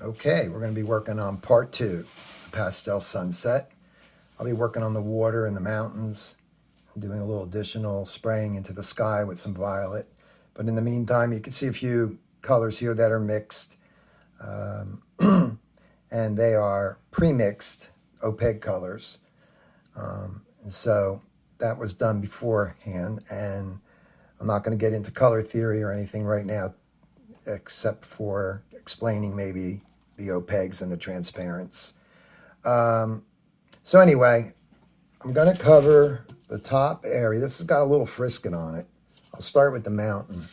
Okay, we're going to be working on part 2, Pastel Sunset. I'll be working on the water and the mountains, and doing a little additional spraying into the sky with some violet. But in the meantime, you can see a few colors here that are mixed. And they are pre-mixed opaque colors. And so that was done beforehand, and I'm not going to get into color theory or anything right now, except for explaining maybe the opaques and the transparents. So anyway, I'm going to cover the top area. This has got a little frisket on it. I'll start with the mountain.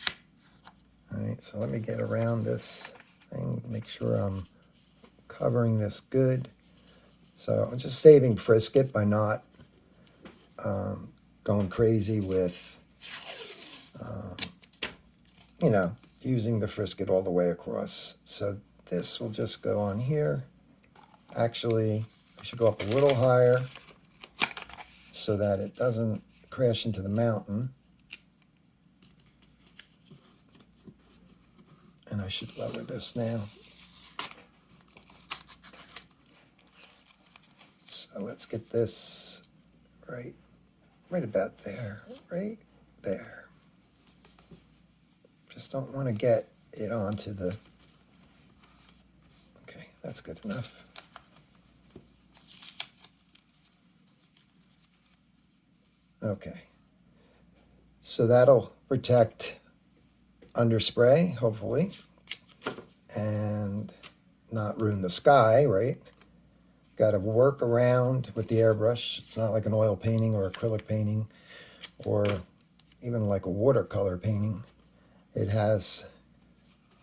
All right, so let me get around this thing, make sure I'm covering this good. So I'm just saving frisket by not going crazy with, using the frisket all the way across. So this will just go on here. Actually, I should go up a little higher so that it doesn't crash into the mountain. And I should lower this now. So let's get this right about there, right there. Just don't want to get it onto the, okay, that's good enough. Okay, so that'll protect underspray, hopefully, and not ruin the sky, right? Got to work around with the airbrush. It's not like an oil painting or acrylic painting or even like a watercolor painting. It has,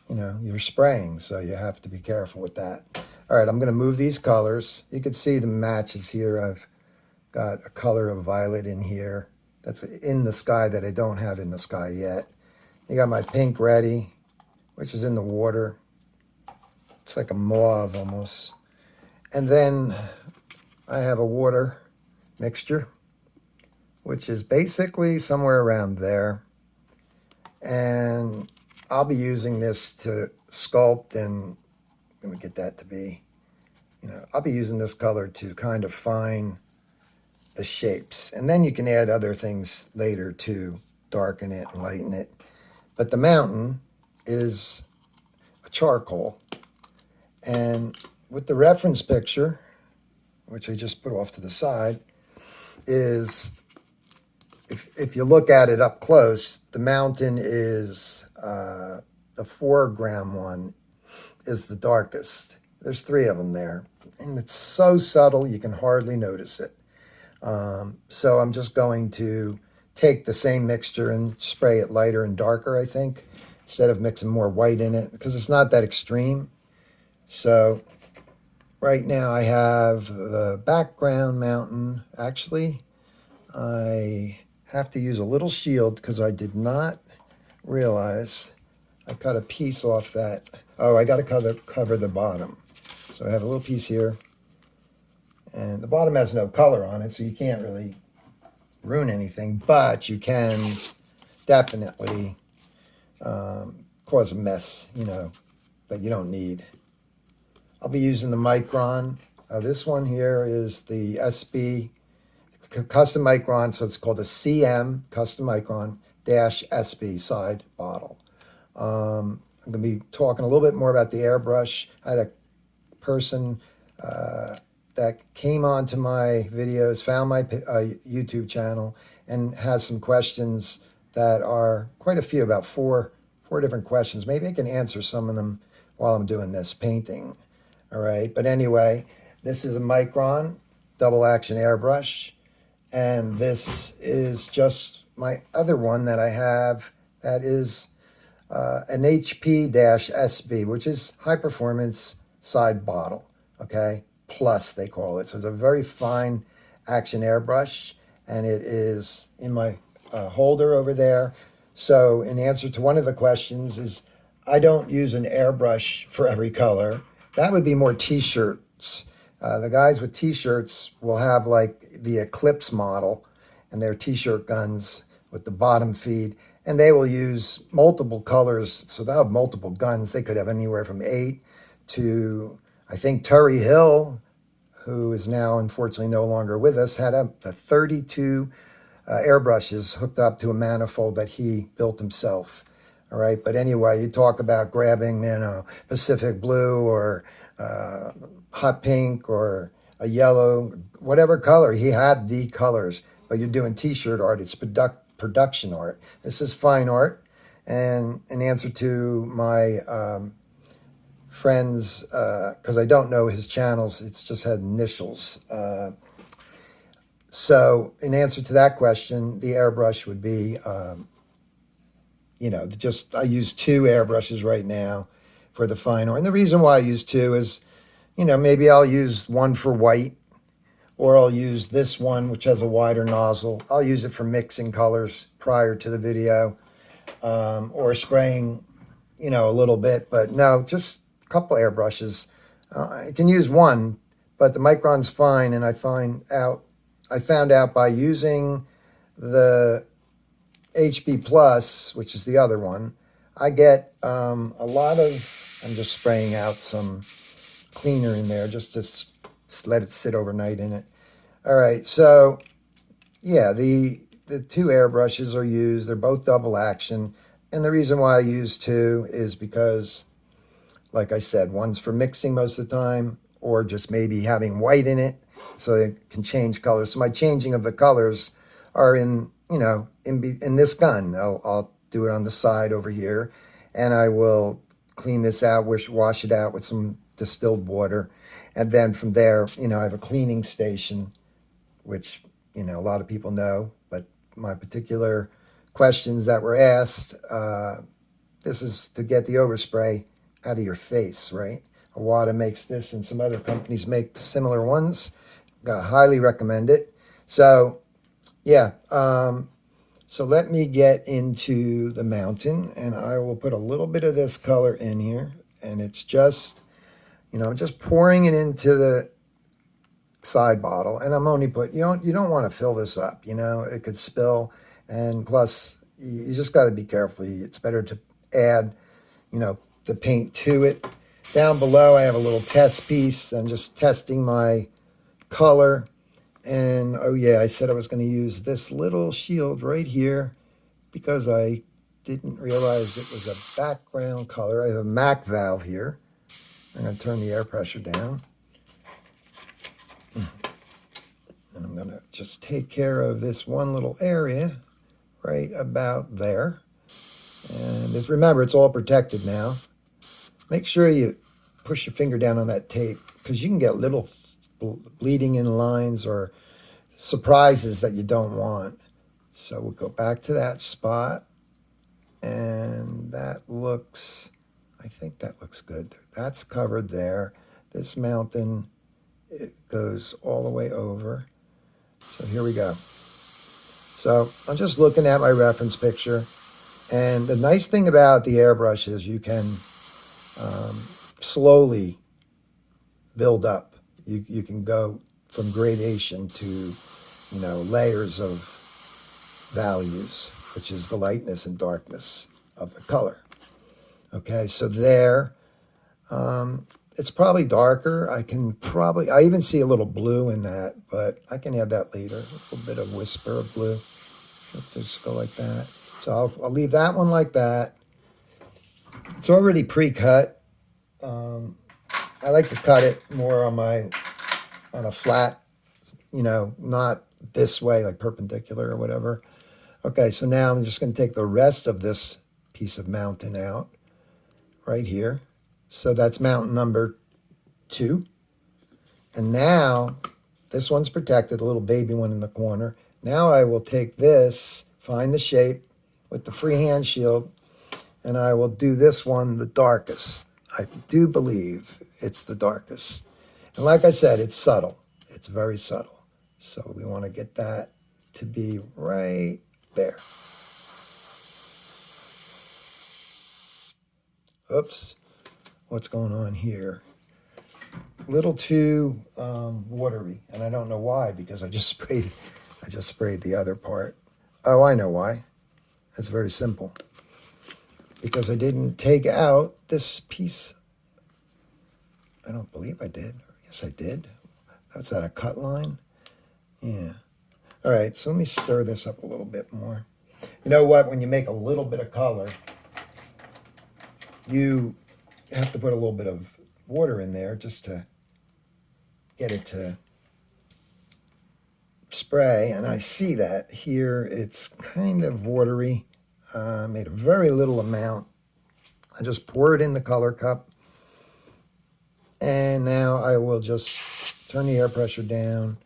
you're spraying, so you have to be careful with that. All right, I'm going to move these colors. You can see the matches here. I've got a color of violet in here that's in the sky that I don't have in the sky yet. You got my pink ready, which is in the water. It's like a mauve almost. And then I have a water mixture, which is basically somewhere around there. And I'll be using this to sculpt, and let me get that to be, I'll be using this color to kind of fine the shapes. And then you can add other things later to darken it and lighten it. But the mountain is a charcoal. And with the reference picture, which I just put off to the side, is if you look at it up close, the mountain is the foreground one is the darkest. There's 3 of them there, and it's so subtle you can hardly notice it. So I'm just going to take the same mixture and spray it lighter and darker, I think, instead of mixing more white in it, because it's not that extreme. So right now I have the background mountain. Actually, I have to use a little shield because I did not realize I cut a piece off that. Oh, I got to cover the bottom. So I have a little piece here, and the bottom has no color on it, so you can't really ruin anything, but you can definitely cause a mess, that you don't need. I'll be using the Micron. This one here is the SB custom micron, so it's called a CM custom micron -SB side bottle. I'm going to be talking a little bit more about the airbrush. I had a person that came onto my videos, found my YouTube channel, and has some questions that are quite a few, about four different questions. Maybe I can answer some of them while I'm doing this painting. All right, but anyway, this is a Micron double action airbrush. And this is just my other one that I have that is an HP-SB, which is high performance side bottle, okay? Plus, they call it. So it's a very fine action airbrush, and it is in my holder over there. So in answer to one of the questions is, I don't use an airbrush for every color. That would be more t-shirts. The guys with t-shirts will have like the Eclipse model and their t-shirt guns with the bottom feed, and they will use multiple colors, so they'll have multiple guns. They could have anywhere from 8 to, I think Turry Hill, who is now unfortunately no longer with us, had a 32 airbrushes hooked up to a manifold that he built himself. All right, but anyway, you talk about grabbing, Pacific blue or hot pink or a yellow, whatever color. He had the colors, but you're doing t-shirt art. It's production art. This is fine art. And in answer to my friends, because I don't know his channels, it's just had initials. So in answer to that question, the airbrush would be, I use 2 airbrushes right now for the fine art. And the reason why I use 2 is, maybe I'll use one for white, or I'll use this one, which has a wider nozzle. I'll use it for mixing colors prior to the video, or spraying, a little bit. But no, just a couple airbrushes. I can use one, but the Micron's fine, and I found out by using the HB Plus, which is the other one, I get a lot of, I'm just spraying out some cleaner in there just to let it sit overnight in it. All right, so yeah, the 2 airbrushes are used. They're both double action. And the reason why I use 2 is because, like I said, one's for mixing most of the time, or just maybe having white in it so it can change colors. So my changing of the colors are in this gun. I'll do it on the side over here, and I will clean this out, wash it out with some distilled water. And then from there, I have a cleaning station, which, a lot of people know, but my particular questions that were asked, this is to get the overspray out of your face, right? Awada makes this, and some other companies make similar ones. I highly recommend it. So, yeah, so let me get into the mountain, and I will put a little bit of this color in here, and it's just, I'm just pouring it into the side bottle, and I'm only you don't want to fill this up, it could spill, and plus you just got to be careful. It's better to add, the paint to it. Down below, I have a little test piece. I'm just testing my color. And, oh yeah, I said I was going to use this little shield right here because I didn't realize it was a background color. I have a MAC valve here. I'm going to turn the air pressure down. And I'm going to just take care of this one little area right about there. And just remember, it's all protected now. Make sure you push your finger down on that tape, because you can get little bleeding in lines or surprises that you don't want. So we'll go back to that spot, and that looks, I think that looks good. That's covered there. This mountain, it goes all the way over. So here we go. So I'm just looking at my reference picture, and the nice thing about the airbrush is you can slowly build up. You can go from gradation to, layers of values, which is the lightness and darkness of the color. Okay, so there, it's probably darker. I even see a little blue in that, but I can add that later. A little bit of whisper of blue. Just go like that. So I'll leave that one like that. It's already pre-cut. I like to cut it more on a flat, not this way, like perpendicular or whatever. Okay, so now I'm just going to take the rest of this piece of mountain out right here. So that's mountain number 2. And now this one's protected, the little baby one in the corner. Now I will take this, find the shape with the freehand shield, and I will do this one the darkest. I do believe it's the darkest. And like I said, it's subtle. It's very subtle. So we want to get that to be right there. Oops. What's going on here? A little too watery, and I don't know why, because I just sprayed the other part. Oh, I know why. It's very simple. Because I didn't take out this piece I don't believe I did. Yes, I did. That's at a cut line. Yeah. All right, so let me stir this up a little bit more. You know what? When you make a little bit of color, you have to put a little bit of water in there just to get it to spray. And I see that here. It's kind of watery. Made a very little amount. I just pour it in the color cup. And now I will just turn the air pressure down,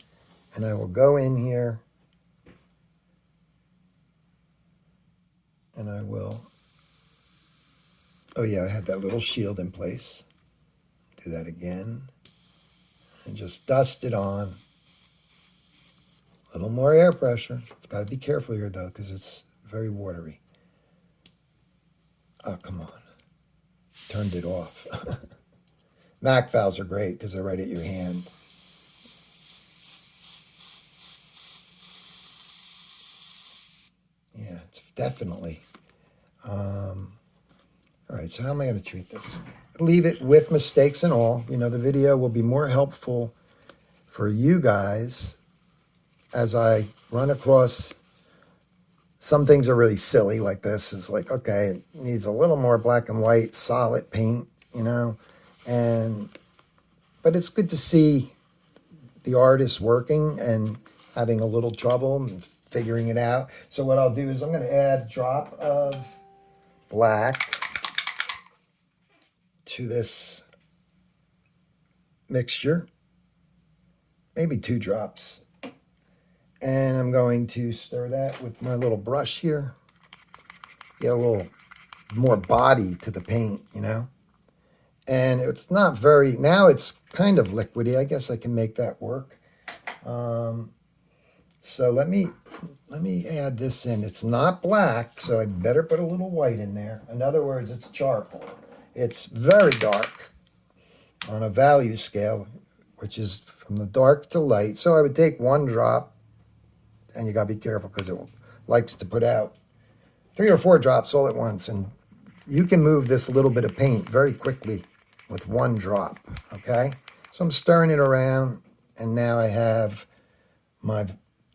and I will go in here, and I will, oh yeah, I had that little shield in place. Do that again, and just dust it on. A little more air pressure. It's got to be careful here though, because it's very watery. Oh, come on. Turned it off. Mac files are great because they're right at your hand. Yeah, it's definitely. All right, so how am I going to treat this? Leave it with mistakes and all. You know, the video will be more helpful for you guys as I run across some things are really silly like this. It's like, okay, it needs a little more black and white solid paint, you know, but it's good to see the artist working and having a little trouble and figuring it out. So what I'll do is I'm going to add a drop of black to this mixture, maybe 2 drops. And I'm going to stir that with my little brush here. Get a little more body to the paint, you know. And it's not very, now it's kind of liquidy. I guess I can make that work. So let me add this in. It's not black, so I better put a little white in there. In other words, it's charcoal. It's very dark on a value scale, which is from the dark to light. So I would take 1 drop, and you gotta be careful because it likes to put out 3 or 4 drops all at once. And you can move this little bit of paint very quickly with 1 drop, okay? So I'm stirring it around, and now I have my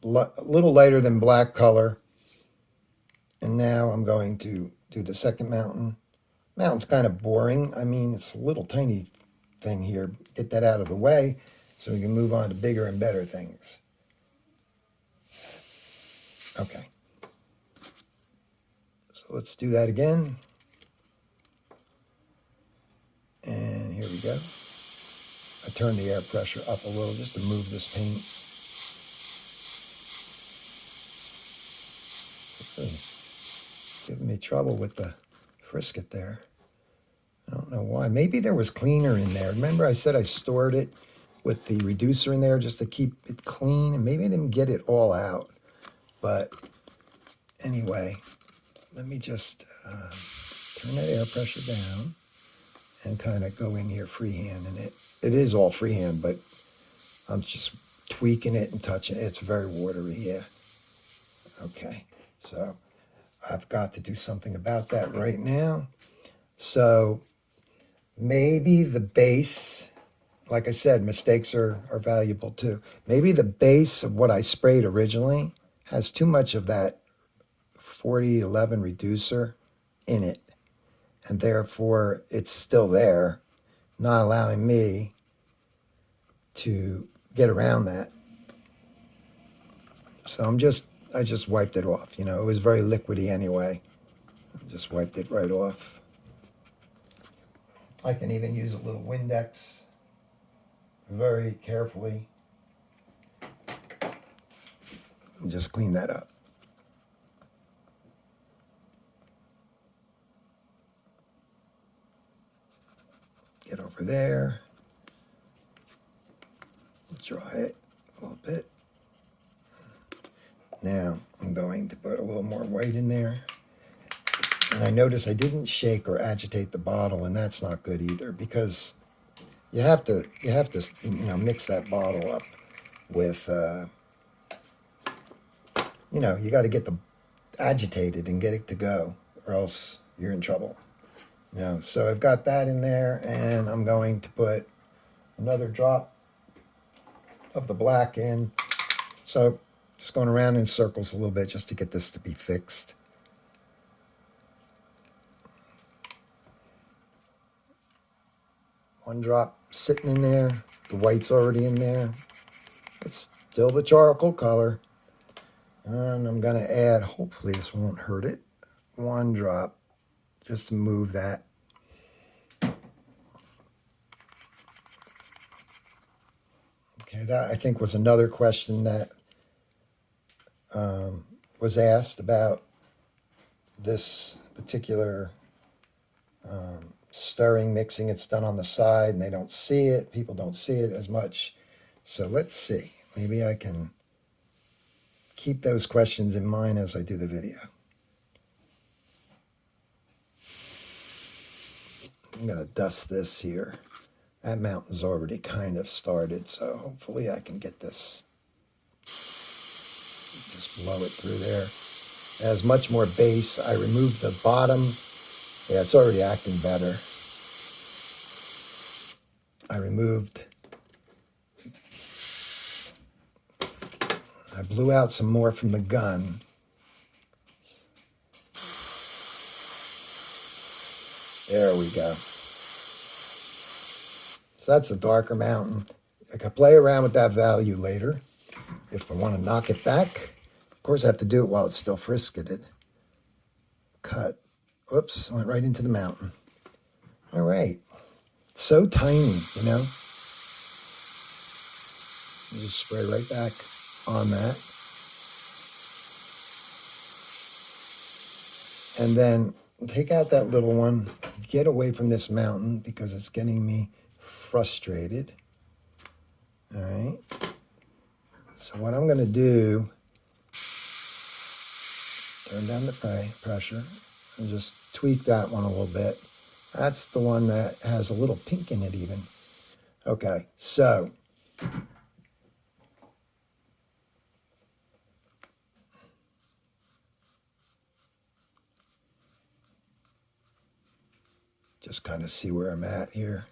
little lighter than black color. And now I'm going to do the second mountain. Mountain's kind of boring. I mean, it's a little tiny thing here. Get that out of the way so we can move on to bigger and better things. Okay. So let's do that again. And here we go. I turned the air pressure up a little just to move this paint. It's really giving me trouble with the frisket there. I don't know why. Maybe there was cleaner in there. Remember I said I stored it with the reducer in there just to keep it clean, and maybe I didn't get it all out. But anyway, let me just turn that air pressure down and kind of go in here freehand. And it is all freehand, but I'm just tweaking it and touching it. It's very watery, yeah. Okay, so I've got to do something about that right now. So maybe the base, like I said, mistakes are valuable too. Maybe the base of what I sprayed originally has too much of that 4011 reducer in it. And therefore, it's still there, not allowing me to get around that. So I just wiped it off. You know, it was very liquidy anyway. I just wiped it right off. I can even use a little Windex very carefully and just clean that up. Get over there. Dry it a little bit. Now I'm going to put a little more white in there. And I notice I didn't shake or agitate the bottle, and that's not good either, because you have to mix that bottle up with you got to get the agitated and get it to go, or else you're in trouble. So I've got that in there, and I'm going to put Another drop of the black in. So just going around in circles a little bit just to get this to be fixed. One drop sitting in there. The white's already in there. It's still the charcoal color. And I'm going to add, hopefully this won't hurt it, one drop just to move that. Okay, that I think was another question that was asked about this particular stirring, mixing. It's done on the side and they don't see it. People don't see it as much. So let's see. Maybe I can keep those questions in mind as I do the video. I'm going to dust this here. That mountain's already kind of started, so hopefully I can get this. Just blow it through there. It has much more base. I removed the bottom. Yeah, it's already acting better. I blew out some more from the gun. There we go. So that's a darker mountain. I can play around with that value later if I want to knock it back. Of course, I have to do it while it's still frisketed. Cut. Oops, went right into the mountain. All right. So tiny, you know. Just spray right back on that. And then take out that little one. Get away from this mountain because it's getting me frustrated. All right. So what I'm going to do, turn down the pressure and just tweak that one a little bit. That's the one that has a little pink in it even. Okay, so just kind of see where I'm at here.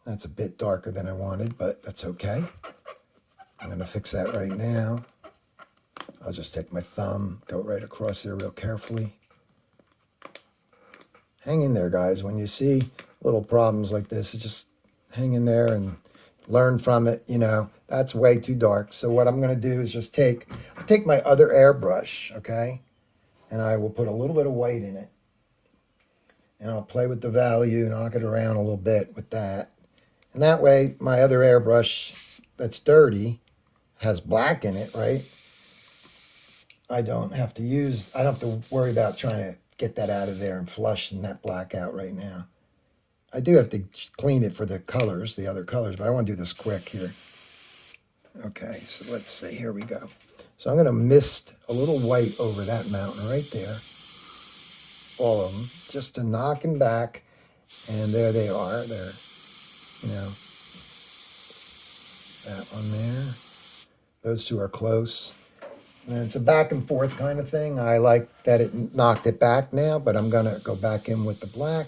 That's a bit darker than I wanted, but that's okay. I'm going to fix that right now. I'll just take my thumb, go right across there real carefully. Hang in there, guys. When you see little problems like this, just hang in there and learn from it. You know, that's way too dark. So what I'm going to do is just take my other airbrush, okay? And I will put a little bit of white in it. And I'll play with the value, knock it around a little bit with that. And that way, my other airbrush that's dirty has black in it, right? I don't have to worry about trying to get that out of there and flushing that black out right now. I do have to clean it for the colors, the other colors, but I want to do this quick here. Okay, so let's see, here we go. So I'm going to mist a little white over that mountain right there. All of them, just to knock them back. And there they are. They're, you know, that one there. Those two are close. And it's a back and forth kind of thing. I like that it knocked it back now, but I'm going to go back in with the black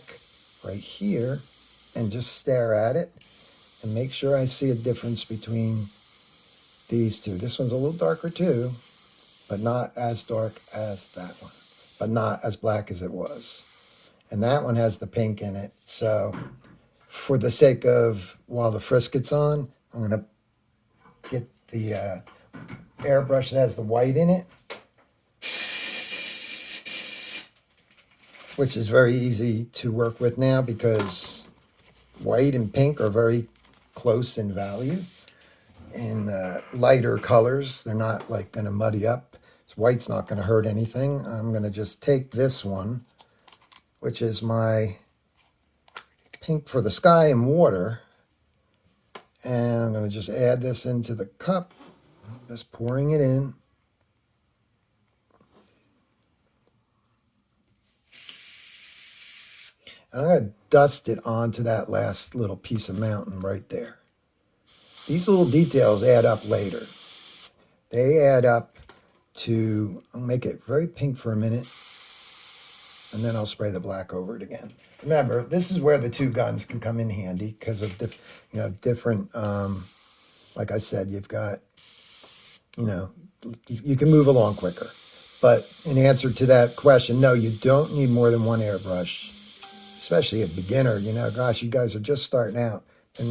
right here and just stare at it and make sure I see a difference between these two. This one's a little darker too, but not as dark as that one, but not as black as it was. And that one has the pink in it. So for the sake of while the frisket's on, I'm going to get the airbrush that has the white in it, which is very easy to work with now because white and pink are very close in value. In lighter colors, they're not like going to muddy up. So white's not going to hurt anything. I'm going to just take this one, which is my pink for the sky and water, and I'm going to just add this into the cup, just pouring it in. And I'm going to dust it onto that last little piece of mountain right there. These little details add up later. They add up to, I'll make it very pink for a minute. and then I'll spray the black over it again. Remember, this is where the two guns can come in handy because of different. Like I said, you've got, you can move along quicker. But in answer to that question, no, you don't need more than one airbrush, especially a beginner. Gosh, you guys are just starting out, and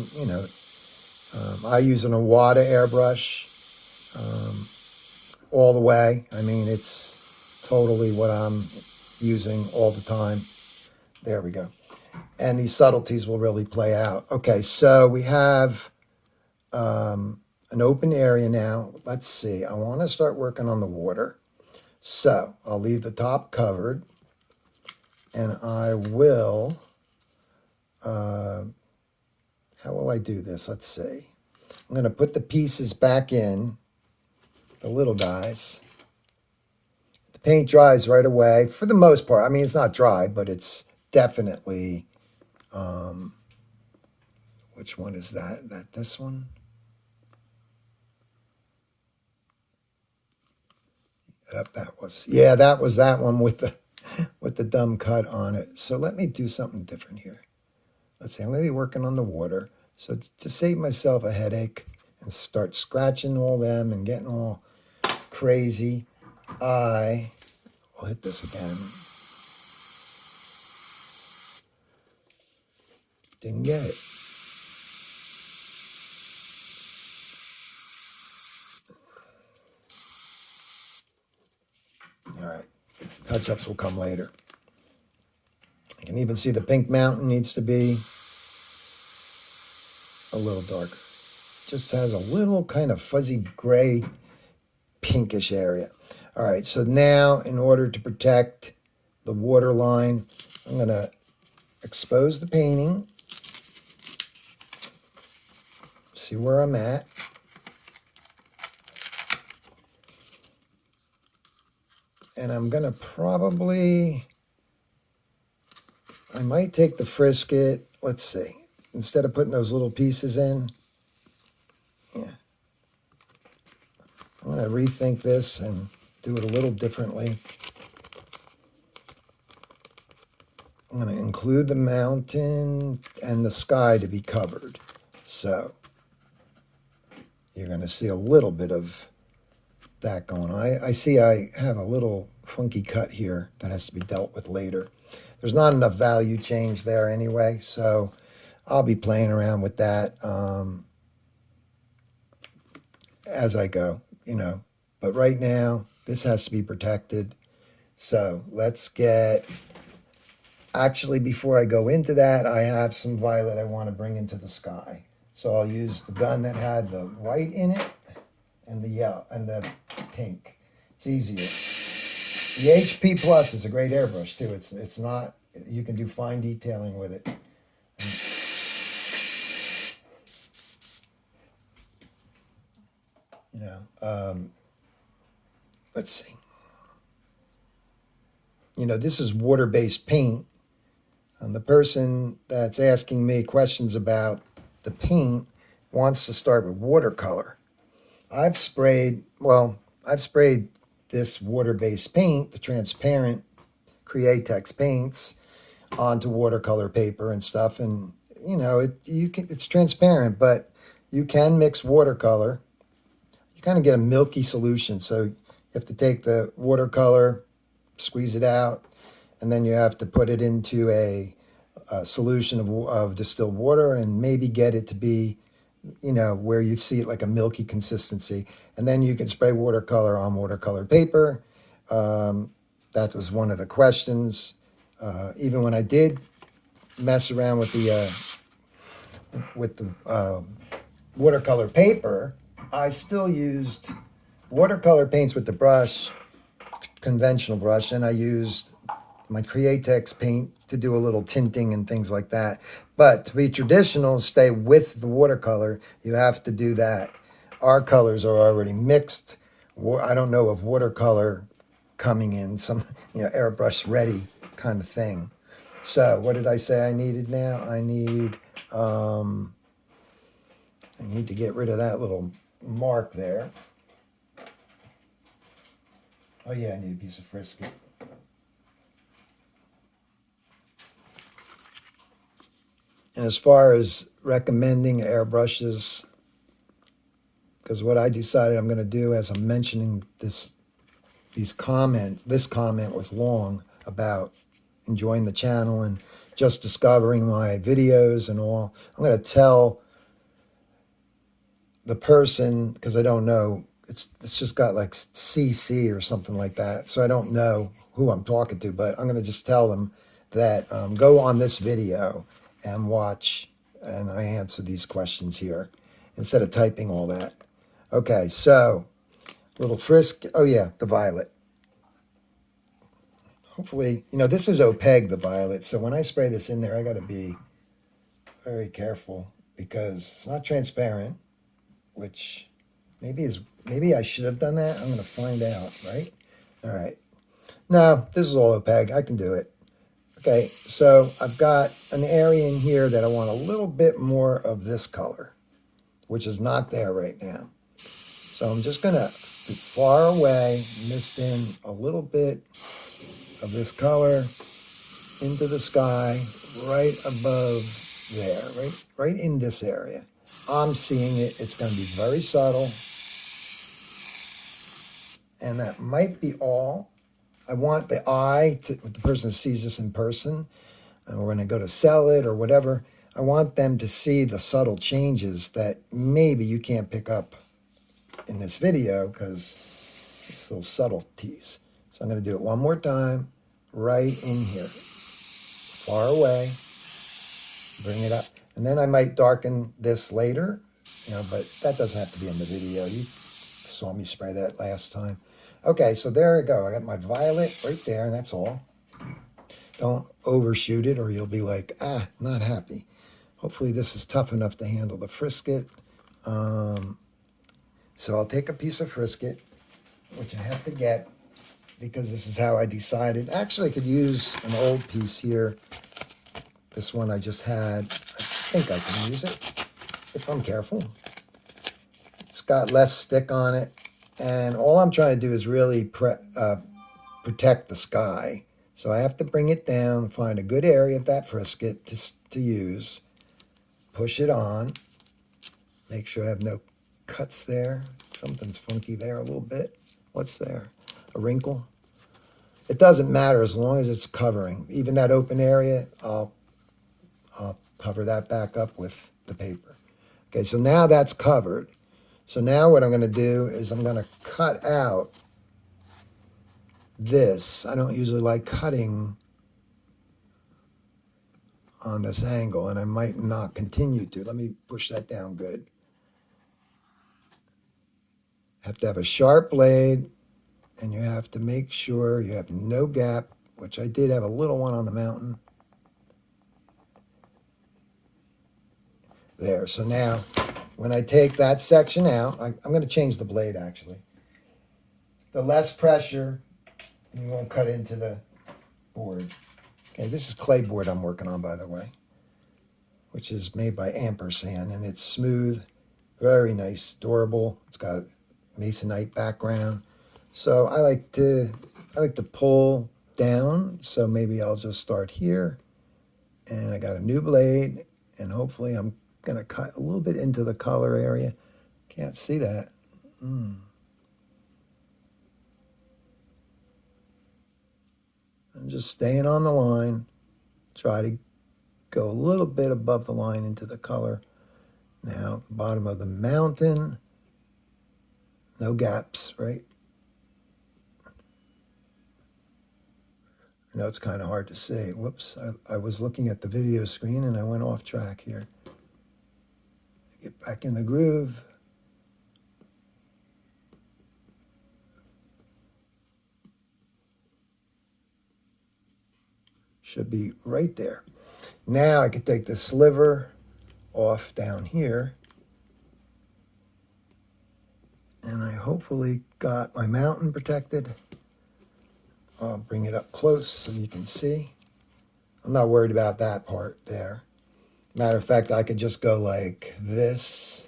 I use an Iwata airbrush all the way. I mean, it's totally what I'm using all the time. There we go. And these subtleties will really play out. Okay, so we have an open area now. Let's see. I want to start working on the water. So I'll leave the top covered, and I will, how will I do this? Let's see. I'm going to put the pieces back in, the little guys. The paint dries right away for the most part. I mean, it's not dry, but it's definitely, which one is that? This one? Yep, that was that one with the dumb cut on it. So let me do something different here. Let's see, I'm going to be working on the water. So to save myself a headache and start scratching all them and getting all crazy, I will hit this again. Didn't get it. All right, touch-ups will come later. I can even see the pink mountain needs to be a little darker. Just has a little kind of fuzzy gray pinkish area. All right, so now in order to protect the water line, I'm going to expose the painting, see where I'm at. And I'm going to I might take the Frisket, let's see, instead of putting those little pieces in, yeah. I'm going to rethink this and do it a little differently. I'm going to include the mountain and the sky to be covered. So you're going to see a little bit of that going on. I see I have a little funky cut here that has to be dealt with later. There's not enough value change there anyway, so I'll be playing around with that as I go, But right now, this has to be protected. So let's actually, before I go into that, I have some violet I want to bring into the sky. So I'll use the gun that had the white in it and the yellow and the pink. It's easier. The HP Plus is a great airbrush too. It's not, you can do fine detailing with it. Let's see. This is water-based paint. And the person that's asking me questions about the paint wants to start with watercolor. I've sprayed this water-based paint, the transparent Createx paints, onto watercolor paper and stuff, and it's transparent, but you can mix watercolor. You kind of get a milky solution, so you have to take the watercolor, squeeze it out, and then you have to put it into a solution of distilled water and maybe get it to be where you see it like a milky consistency. And then you can spray watercolor on watercolor paper. That was one of the questions. Even when I did mess around with the watercolor paper, I still used watercolor paints with the brush, conventional brush, and I used my Createx paint to do a little tinting and things like that. But to be traditional, stay with the watercolor, you have to do that. Our colors are already mixed. I don't know of watercolor coming in, some airbrush ready kind of thing. So what did I say I needed now? I need to get rid of that little mark there. Oh yeah, I need a piece of Frisket. And as far as recommending airbrushes, because what I decided I'm going to do as I'm mentioning this comment was long about enjoying the channel and just discovering my videos and all. I'm going to tell the person, because I don't know, it's just got like CC or something like that, so I don't know who I'm talking to, but I'm going to just tell them that go on this video and watch, and I answer these questions here instead of typing all that. Okay, so little frisk. Oh yeah, the violet. Hopefully, this is opaque, the violet, so when I spray this in there, I got to be very careful because it's not transparent, which maybe I should have done that. I'm going to find out, right? All right. No, this is all opaque. I can do it. Okay, so I've got an area in here that I want a little bit more of this color, which is not there right now. So I'm just going to far away mist in a little bit of this color into the sky right above there, right in this area. I'm seeing it. It's going to be very subtle. And that might be all. I want the person that sees this in person, or when I go to sell it or whatever, I want them to see the subtle changes that maybe you can't pick up in this video because it's those subtleties. So I'm going to do it one more time, right in here, far away, bring it up. And then I might darken this later, but that doesn't have to be in the video. You saw me spray that last time. Okay, so there we go. I got my violet right there, and that's all. Don't overshoot it or you'll be like, not happy. Hopefully this is tough enough to handle the frisket. So I'll take a piece of frisket, which I have to get because this is how I decided. Actually, I could use an old piece here. This one I just had. I think I can use it if I'm careful. It's got less stick on it. And all I'm trying to do is really protect the sky. So I have to bring it down, find a good area of that frisket to use, push it on, make sure I have no cuts there. Something's funky there a little bit. What's there? A wrinkle? It doesn't matter as long as it's covering. Even that open area, I'll cover that back up with the paper. Okay, so now that's covered. So now what I'm going to do is I'm going to cut out this. I don't usually like cutting on this angle, and I might not continue to. Let me push that down good. Have to have a sharp blade, and you have to make sure you have no gap, which I did have a little one on the mountain. There, so now when I take that section out, I'm going to change the blade actually. The less pressure, you won't cut into the board. Okay, this is clay board I'm working on, by the way, which is made by Ampersand, and it's smooth, very nice, durable. It's got a masonite background. So I like to pull down, so maybe I'll just start here, and I got a new blade, and hopefully I'm going to cut a little bit into the color area. Can't see that. I'm just staying on the line. Try to go a little bit above the line into the color. Now, the bottom of the mountain. No gaps, right? I know it's kind of hard to see. Whoops, I was looking at the video screen and I went off track here. Get back in the groove. Should be right there. Now I can take the sliver off down here. And I hopefully got my mountain protected. I'll bring it up close so you can see. I'm not worried about that part there. Matter of fact, I could just go like this,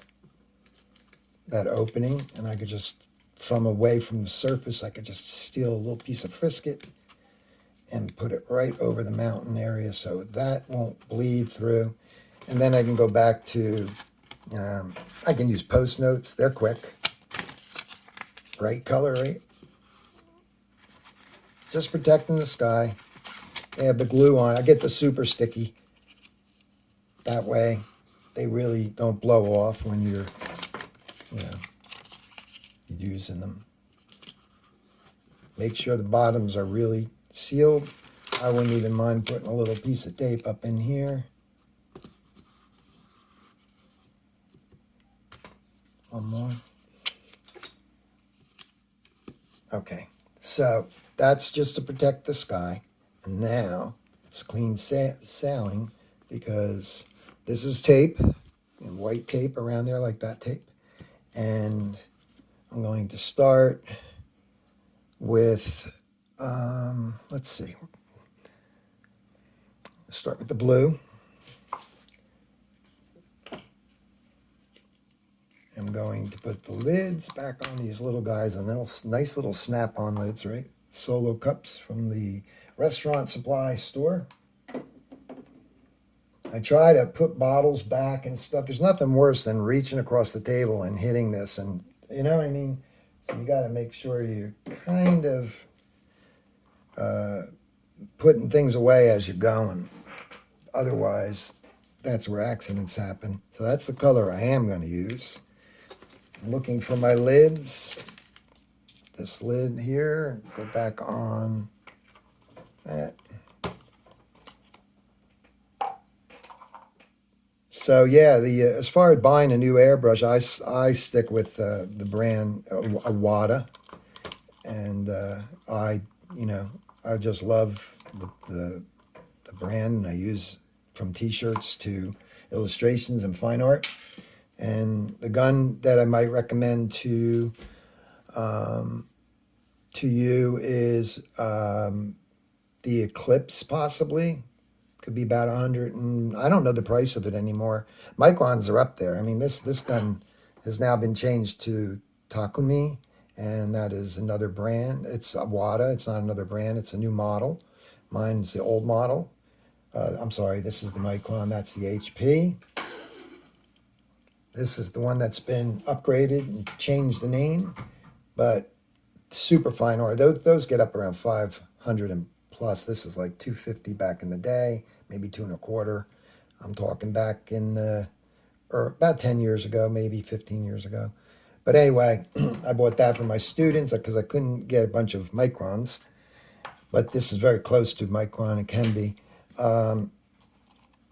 that opening, and I could just, from away from the surface, I could just steal a little piece of frisket and put it right over the mountain area so that won't bleed through. And then I can go back to, I can use post notes. They're quick. Bright color, right? Just protecting the sky. They have the glue on. I get the super sticky. That way, they really don't blow off when you're using them. Make sure the bottoms are really sealed. I wouldn't even mind putting a little piece of tape up in here. One more. Okay, so that's just to protect the sky. And now it's clean sailing, because this is tape, and white tape around there like that tape. And I'm going to start with, let's see. Let's start with the blue. I'm going to put the lids back on these little guys, and nice little snap-on lids, right? Solo cups from the restaurant supply store. I try to put bottles back and stuff. There's nothing worse than reaching across the table and hitting this, and you know what I mean? So you got to make sure you're kind of putting things away as you're going. Otherwise, that's where accidents happen. So that's the color I am going to use. I'm looking for my lids. This lid here, go back on that. So yeah, as far as buying a new airbrush, I stick with the brand Awada, and I just love the brand, and I use from T-shirts to illustrations and fine art. And the gun that I might recommend to you is the Eclipse, possibly. Could be about 100, and I don't know the price of it anymore. Microns are up there. I mean, this gun has now been changed to Takumi, and that is another brand. It's Awada. It's not another brand. It's a new model. Mine's the old model. I'm sorry, this is the Micron. That's the HP. This is the one that's been upgraded and changed the name, but super fine art. Those get up around 500 and plus. This is like 250 back in the day, maybe 2.25. I'm talking back in about 10 years ago, maybe 15 years ago. But anyway, I bought that for my students because I couldn't get a bunch of microns. But this is very close to micron. It can be.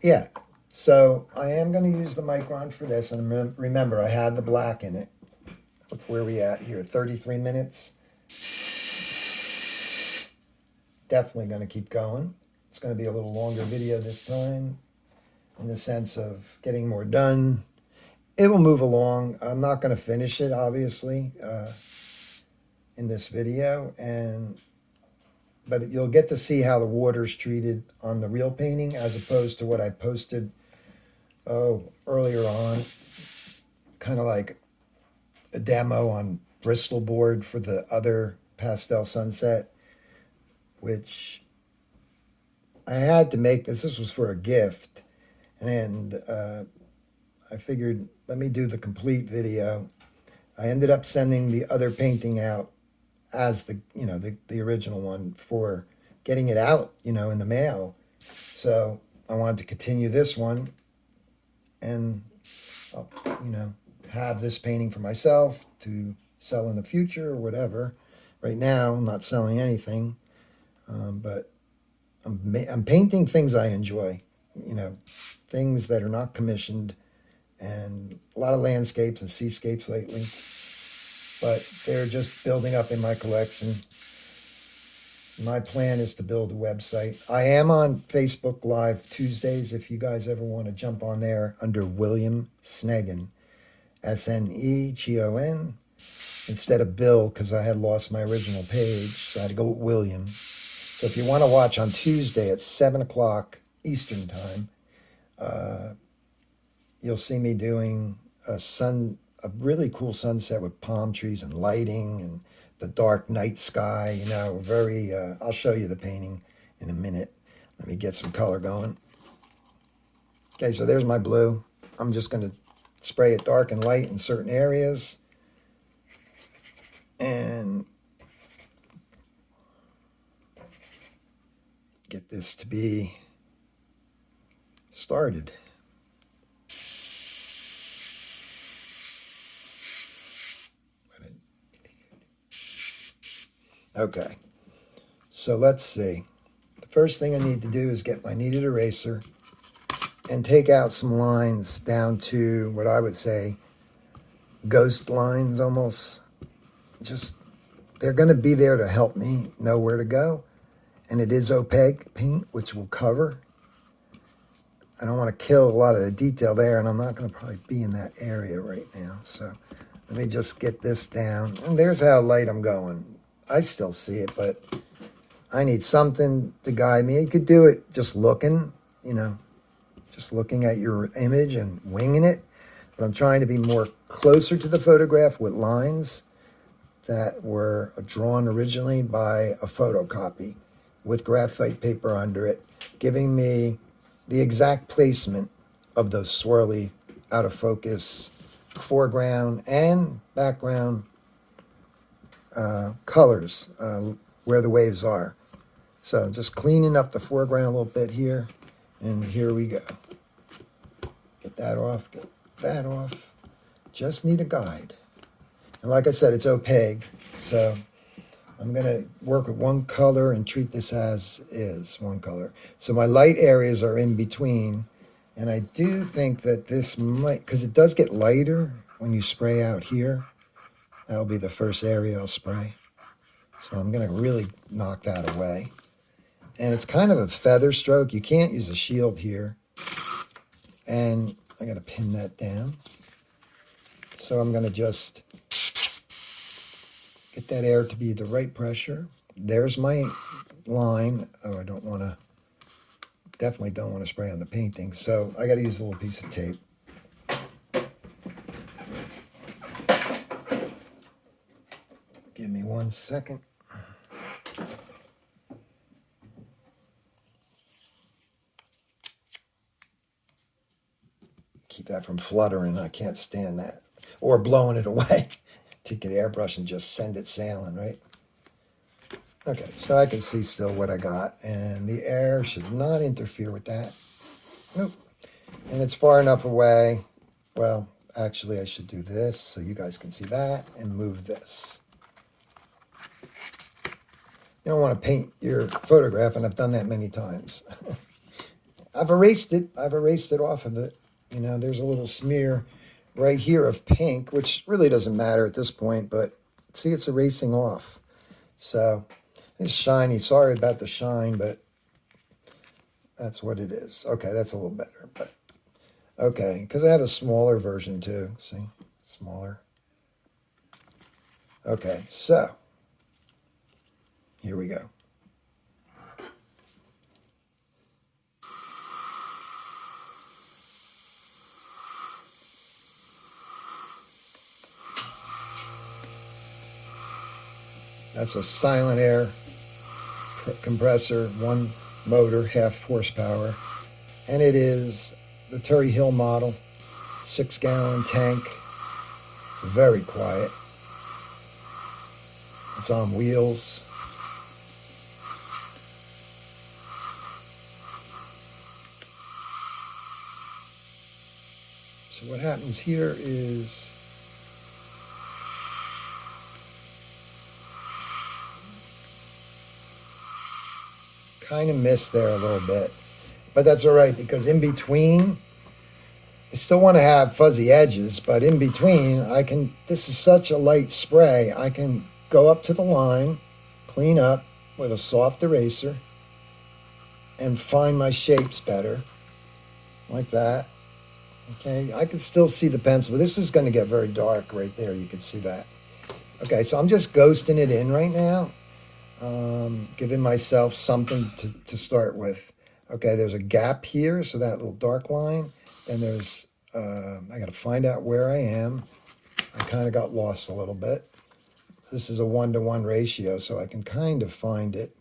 Yeah. So I am going to use the micron for this. And remember, I had the black in it. Where are we at here? 33 minutes. Definitely going to keep going. It's going to be a little longer video this time, in the sense of getting more done. It will move along. I'm not going to finish it, obviously, in this video, but you'll get to see how the water's treated on the real painting, as opposed to what I posted earlier on, kind of like a demo on Bristol board for the other Pastel Sunset, which I had to make this. This was for a gift, and I figured, let me do the complete video. I ended up sending the other painting out as the original one for getting it out, in the mail. So I wanted to continue this one and, have this painting for myself to sell in the future or whatever. Right now, I'm not selling anything, but I'm painting things I enjoy, things that are not commissioned, and a lot of landscapes and seascapes lately, but they're just building up in my collection. My plan is to build a website. I am on Facebook Live Tuesdays, if you guys ever want to jump on there, under William Snegon, Snegon, instead of Bill, because I had lost my original page, so I had to go with William. So if you want to watch on Tuesday at 7 o'clock Eastern time, you'll see me doing a really cool sunset with palm trees and lighting and the dark night sky, very, I'll show you the painting in a minute. Let me get some color going. Okay, so there's my blue. I'm just going to spray it dark and light in certain areas. And get this to be started. Okay, so let's see. The first thing I need to do is get my kneaded eraser and take out some lines down to what I would say ghost lines almost. Just, they're going to be there to help me know where to go. And it is opaque paint, which will cover. I don't want to kill a lot of the detail there, and I'm not going to probably be in that area right now. So let me just get this down. And there's how light I'm going. I still see it, but I need something to guide me. You could do it just looking, you know, just looking at your image and winging it. But I'm trying to be more closer to the photograph with lines that were drawn originally by a photocopy with graphite paper under it, giving me the exact placement of those swirly, out of focus, foreground and background colors where the waves are. So just cleaning up the foreground a little bit here, and here we go. Get that off, get that off. Just need a guide. And like I said, it's opaque, so I'm going to work with one color and treat this as is, one color. So my light areas are in between, and I do think that this might, because it does get lighter when you spray out here. That'll be the first area I'll spray. So I'm going to really knock that away. And it's kind of a feather stroke. You can't use a shield here. And I got to pin that down. So I'm going to just get that air to be the right pressure. There's my line. Oh, I don't want to, definitely don't want to spray on the painting. So I got to use a little piece of tape. Give me 1 second. Keep that from fluttering. I can't stand that. Or blowing it away. Take an airbrush and just send it sailing, right? Okay, so I can see still what I got. And the air should not interfere with that. Nope. And it's far enough away. Well, actually, I should do this so you guys can see that and move this. You don't want to paint your photograph, and I've done that many times. I've erased it. I've erased it off of it. You know, there's a little smear right here of pink, which really doesn't matter at this point, but see, it's erasing off. So it's shiny. Sorry about the shine, but that's what it is. Okay, that's a little better. But okay, because I have a smaller version too. See, smaller. Okay, so here we go. That's a silent air compressor, 1 motor, 1/2 horsepower. And it is the Terry Hill model, 6-gallon tank, very quiet. It's on wheels. So what happens here is kind of missed there a little bit, but that's all right, because in between, I still want to have fuzzy edges, but in between, I can, this is such a light spray, I can go up to the line, clean up with a soft eraser, and find my shapes better, like that. Okay, I can still see the pencil, but this is going to get very dark right there. You can see that. Okay, so I'm just ghosting it in right now. Giving myself something to start with. Okay, there's a gap here, so that little dark line. And there's, I got to find out where I am. I kind of got lost a little bit. This is a 1-to-1 ratio, so I can kind of find it.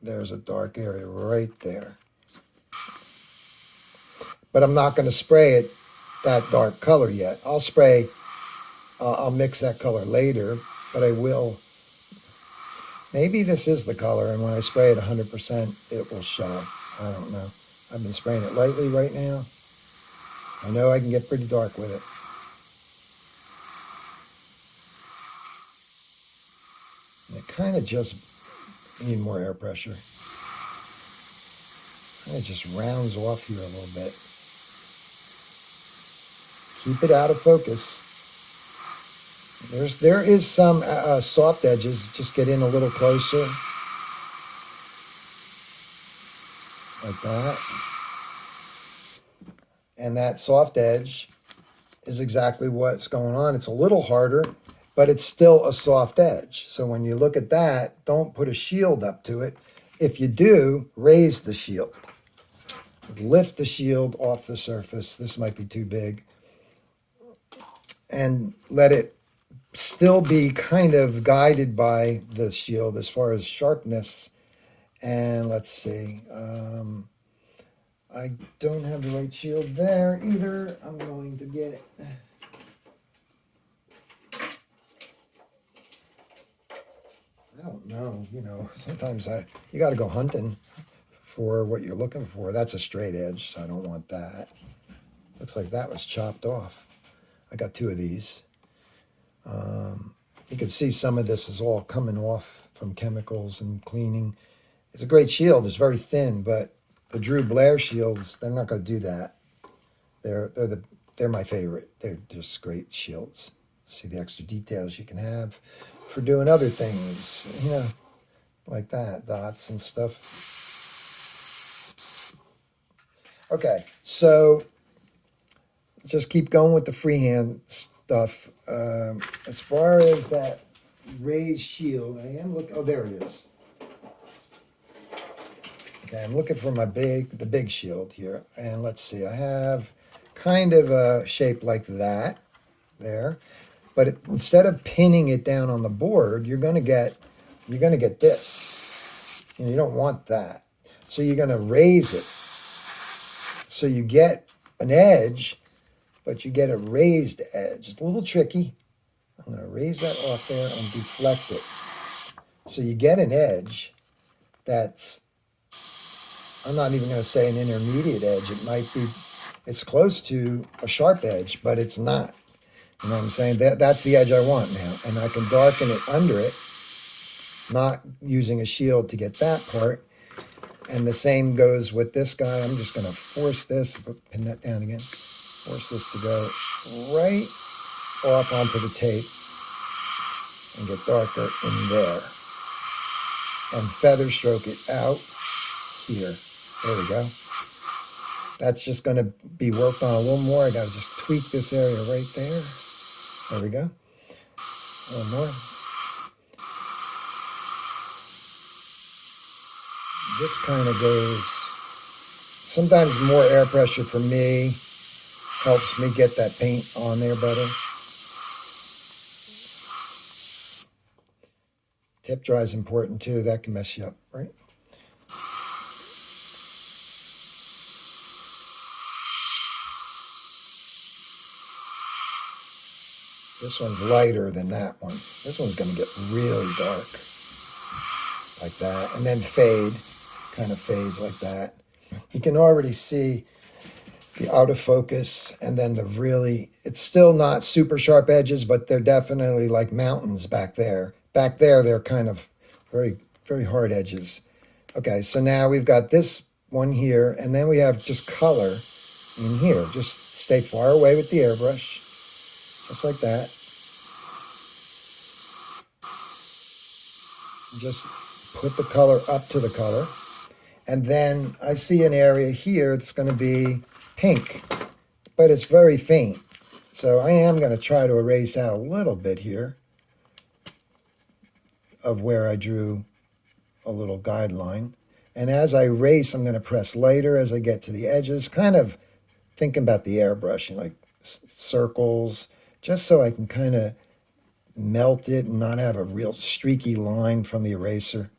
There's a dark area right there. but I'm not going to spray it that dark color yet. I'll mix that color later, but I will. Maybe this is the color, and when I spray it 100%, it will show. I don't know. I've been spraying it lightly right now. I know I can get pretty dark with it. And it kind of just need more air pressure. Kind of just rounds off here a little bit. Keep it out of focus. There is some soft edges. Just get in a little closer, like that. And that soft edge is exactly what's going on. It's a little harder, but it's still a soft edge. So when you look at that, don't put a shield up to it. If you do, raise the shield. Lift the shield off the surface. This might be too big. And let it still be kind of guided by the shield as far as sharpness. And let's see. I don't have the right shield there either. I'm going to get... I don't know, sometimes you got to go hunting for what you're looking for. That's a straight edge, so I don't want that. Looks like that was chopped off. I got two of these. You can see some of this is all coming off from chemicals and cleaning. It's a great shield. It's very thin, but the Drew Blair shields, they're not going to do that. They're my favorite. They're just great shields. See the extra details you can have for doing other things, like that, dots and stuff. Okay, so just keep going with the freehand stuff. As far as that raised shield, I am looking. Oh, there it is. Okay, I'm looking for the big shield here, and let's see. I have kind of a shape like that there, but instead of pinning it down on the board, you're gonna get this. You don't want that, so you're gonna raise it. So you get an edge, but you get a raised edge. It's a little tricky. I'm going to raise that off there and deflect it. So you get an edge that's, I'm not even going to say an intermediate edge. It might be, it's close to a sharp edge, but it's not. You know what I'm saying? That's the edge I want now. And I can darken it under it, not using a shield to get that part. And the same goes with this guy. I'm just going to force this, pin that down again, force this to go right off onto the tape and get darker in there. And feather stroke it out here. There we go. That's just going to be worked on a little more. I got to just tweak this area right there. There we go. A little more. This kind of goes, sometimes more air pressure for me helps me get that paint on there better. Tip dry is important too. That can mess you up, right? This one's lighter than that one. This one's going to get really dark like that, and then fade. Kind of fades like that. You can already see the out of focus, and then it's still not super sharp edges, but they're definitely like mountains back there. Back there, they're kind of very, very hard edges. Okay, so now we've got this one here, and then we have just color in here. Just stay far away with the airbrush, just like that. Just put the color up to the color. And then I see an area here that's going to be pink, but it's very faint. So I am going to try to erase out a little bit here of where I drew a little guideline. And as I erase, I'm going to press lighter as I get to the edges, kind of thinking about the airbrush, like circles, just so I can kind of melt it and not have a real streaky line from the eraser.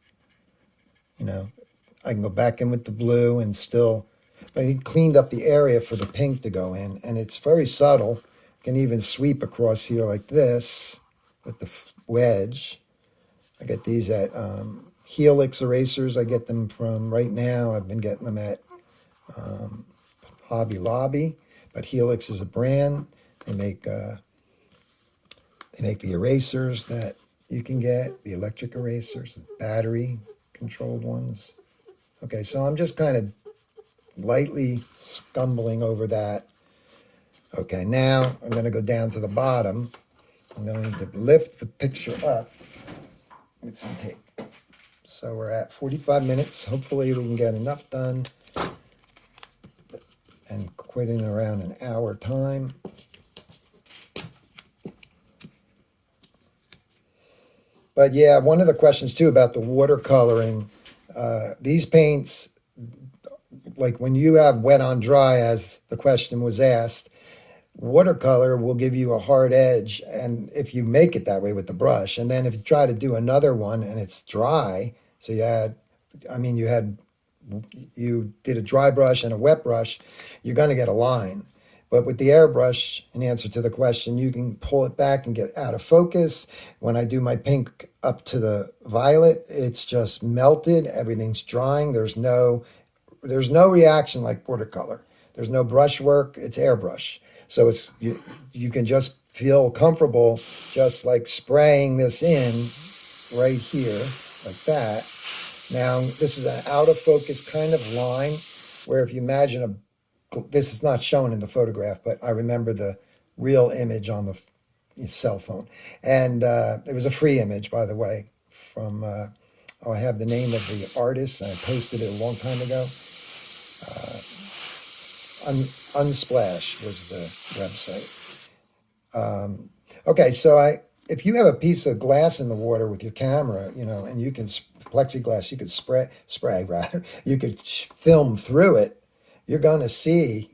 I can go back in with the blue and still, But he cleaned up the area for the pink to go in, and it's very subtle. Can even sweep across here like this with the wedge. I get these at Helix erasers. I get them from right now. I've been getting them at Hobby Lobby, but Helix is a brand. They make the erasers that you can get, the electric erasers, battery controlled ones. Okay, so I'm just kind of lightly scumbling over that. Okay, now I'm going to go down to the bottom. I'm going to lift the picture up with some tape. So we're at 45 minutes. Hopefully we can get enough done and quit in around an hour time. But yeah, one of the questions too about the watercoloring, these paints, like when you have wet on dry, as the question was asked, watercolor will give you a hard edge, and if you make it that way with the brush, and then if you try to do another one and it's dry, so you did a dry brush and a wet brush, you're going to get a line. But with the airbrush, in answer to the question, you can pull it back and get out of focus. When I do my pink up to the violet, it's just melted. Everything's drying. There's no reaction like watercolor. There's no brush work. It's airbrush. So it's you can just feel comfortable just like spraying this in right here like that. Now this is an out of focus kind of line where if you imagine this is not shown in the photograph, but I remember the real image on the cell phone. And it was a free image, by the way, from, I have the name of the artist. I posted it a long time ago. Unsplash was the website. Okay, so if you have a piece of glass in the water with your camera, and you can, plexiglass, you could spray rather, you could film through it, you're going to see,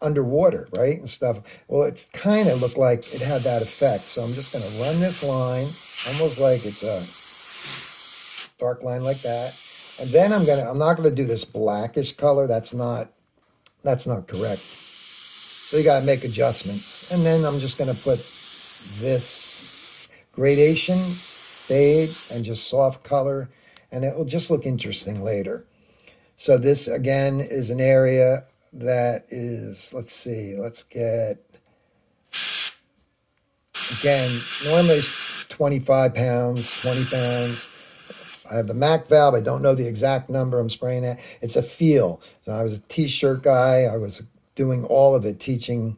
underwater, right, and stuff. Well, it's kind of looked like it had that effect. So I'm just going to run this line, almost like it's a dark line like that. And then I'm not going to do this blackish color. That's not correct. So you got to make adjustments. And then I'm just going to put this gradation, fade, and just soft color, and it will just look interesting later. So this, again, is an area that is, let's get, again, normally it's 25 pounds, 20 pounds. I have the MAC valve. I don't know the exact number I'm spraying at. It's a feel. So I was a t-shirt guy. I was doing all of it, teaching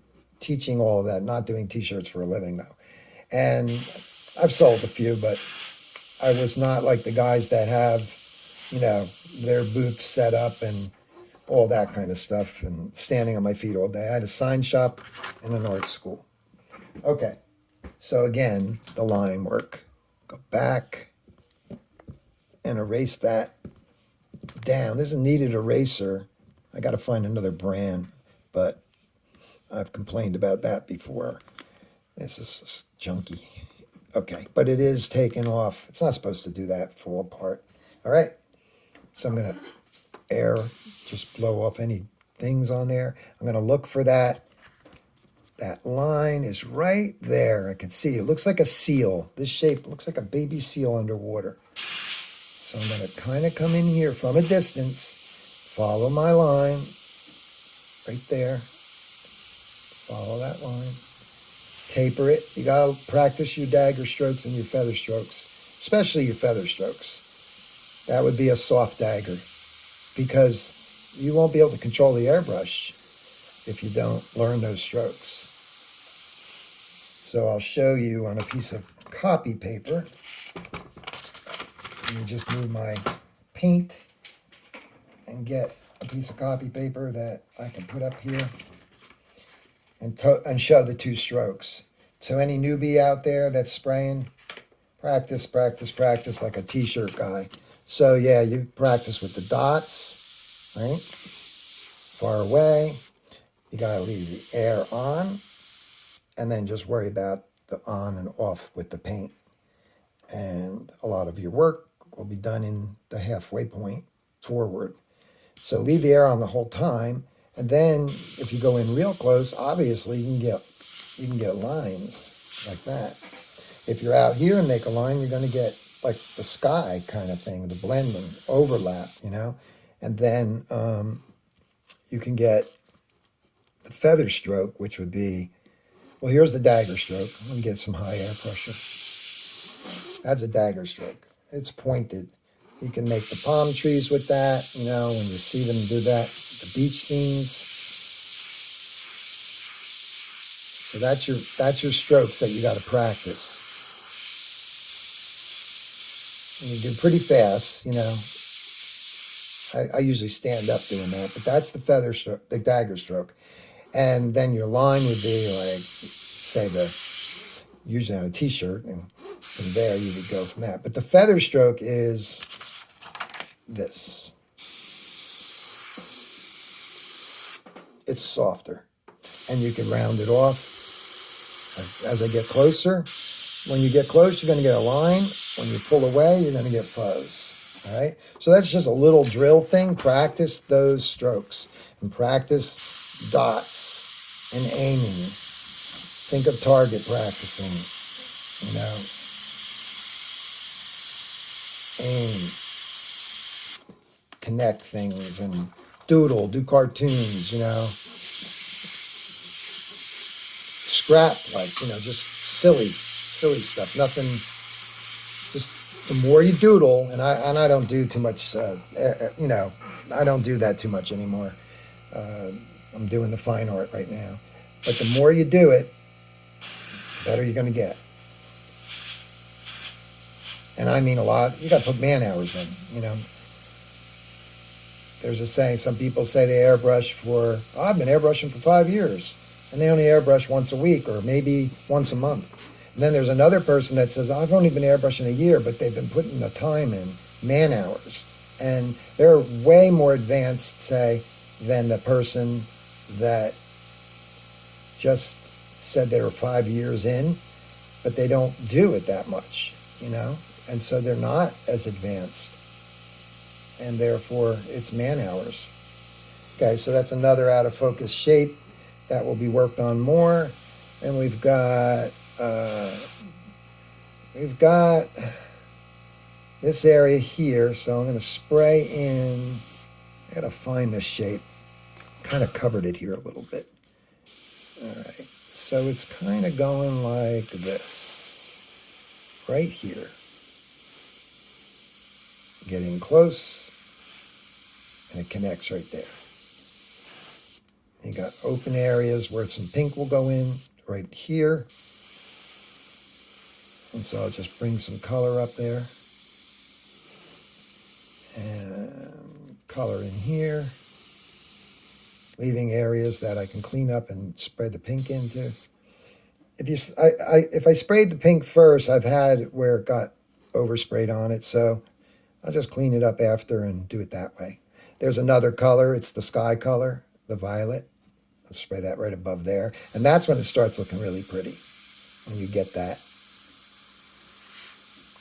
all of that, not doing t-shirts for a living, though. And I've sold a few, but I was not like the guys that have, their booths set up and all that kind of stuff and standing on my feet all day. I had a sign shop and an art school. Okay, so again, the line work. Go back and erase that down. This is a kneaded eraser. I got to find another brand, but I've complained about that before. This is junky. Okay, but it is taken off. It's not supposed to do that, fall apart. All right. So I'm going to just blow off any things on there. I'm going to look for that. That line is right there. I can see it looks like a seal. This shape looks like a baby seal underwater. So I'm going to kind of come in here from a distance, follow my line right there. Follow that line. Taper it. You got to practice your dagger strokes and your feather strokes, especially your feather strokes. That would be a soft dagger because you won't be able to control the airbrush if you don't learn those strokes. So I'll show you on a piece of copy paper. Let me just move my paint and get a piece of copy paper that I can put up here and show the two strokes. So any newbie out there that's spraying, practice like a t-shirt guy. So yeah, you practice with the dots, right? Far away. You gotta leave the air on, and then just worry about the on and off with the paint. And a lot of your work will be done in the halfway point forward. So leave the air on the whole time. And then if you go in real close, obviously you can get lines like that. If you're out here and make a line, you're going to get like the sky kind of thing, the blending, overlap, you know? And then you can get the feather stroke, which would be, well, here's the dagger stroke. Let me get some high air pressure. That's a dagger stroke. It's pointed. You can make the palm trees with that, you know, when you see them do that, the beach scenes. So that's your strokes that you got to practice. And you do pretty fast, you know. I usually stand up doing that, but that's the feather stroke, the dagger stroke. And then your line would be like, say, usually on a t-shirt, and from there you would go from that. But the feather stroke is this. It's softer, and you can round it off as I get closer. When you get close, you're going to get a line. When you pull away, you're going to get fuzz. All right? So that's just a little drill thing. Practice those strokes and practice dots and aiming. Think of target practicing, you know. Aim. Connect things and doodle, do cartoons, you know. Scrap, like, you know, just silly stuff. Nothing, just the more you doodle, and I don't do too much, you know, I don't do that too much anymore. I'm doing the fine art right now. But the more you do it, the better you're going to get. And I mean a lot. You got to put man hours in, you know. There's a saying, some people say they airbrush for, oh, I've been airbrushing for 5 years. And they only airbrush once a week or maybe once a month. And then there's another person that says, I've only been airbrushing a year, but they've been putting the time in, man hours. And they're way more advanced, say, than the person that just said they were 5 years in, but they don't do it that much, you know? And so they're not as advanced. And therefore, it's man hours. Okay, so that's another out of focus shape that will be worked on more. And we've got this area here. So I'm going to spray in. I got to find this shape. Kind of covered it here a little bit. All right, so it's kind of going like this, right here. Getting close. And it connects right there. You got open areas where some pink will go in right here. And so I'll just bring some color up there. And color in here. Leaving areas that I can clean up and spread the pink into. If I sprayed the pink first, I've had where it got oversprayed on it. So I'll just clean it up after and do it that way. There's another color. It's the sky color, the violet. I'll spray that right above there. And that's when it starts looking really pretty, when you get that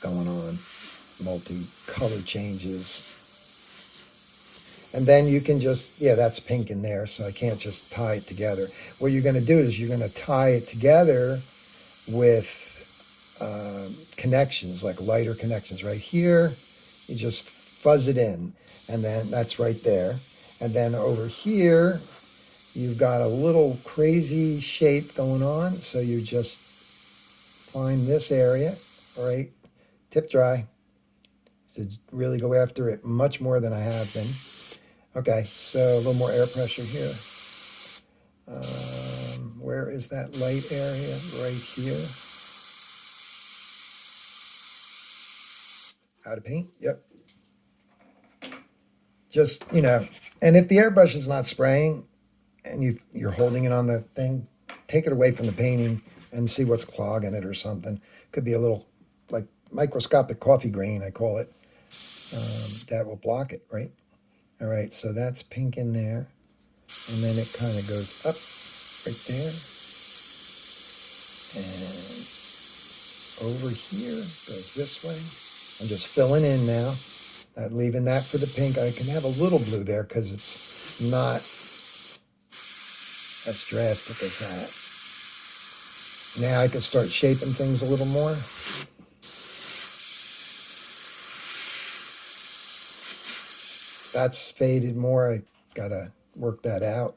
going on, multi-color changes. And then you can just, yeah, that's pink in there, so I can't just tie it together. What you're going to do is you're going to tie it together with connections, like lighter connections right here. You just fuzz it in, and then that's right there. And then over here, you've got a little crazy shape going on, so you just find this area, all right, tip dry, to really go after it much more than I have been. Okay, so a little more air pressure here. Where is that light area? Right here. Out of paint? Yep. Just, you know, and if the airbrush is not spraying and you're holding it on the thing, take it away from the painting and see what's clogging it or something. Could be a little, like, microscopic coffee grain, I call it, that will block it, right? All right, so that's pink in there. And then it kind of goes up right there. And over here, goes this way. I'm just filling in now. Leaving that for the pink. I can have a little blue there because it's not as drastic as that. Now I can start shaping things a little more. That's faded more. I gotta work that out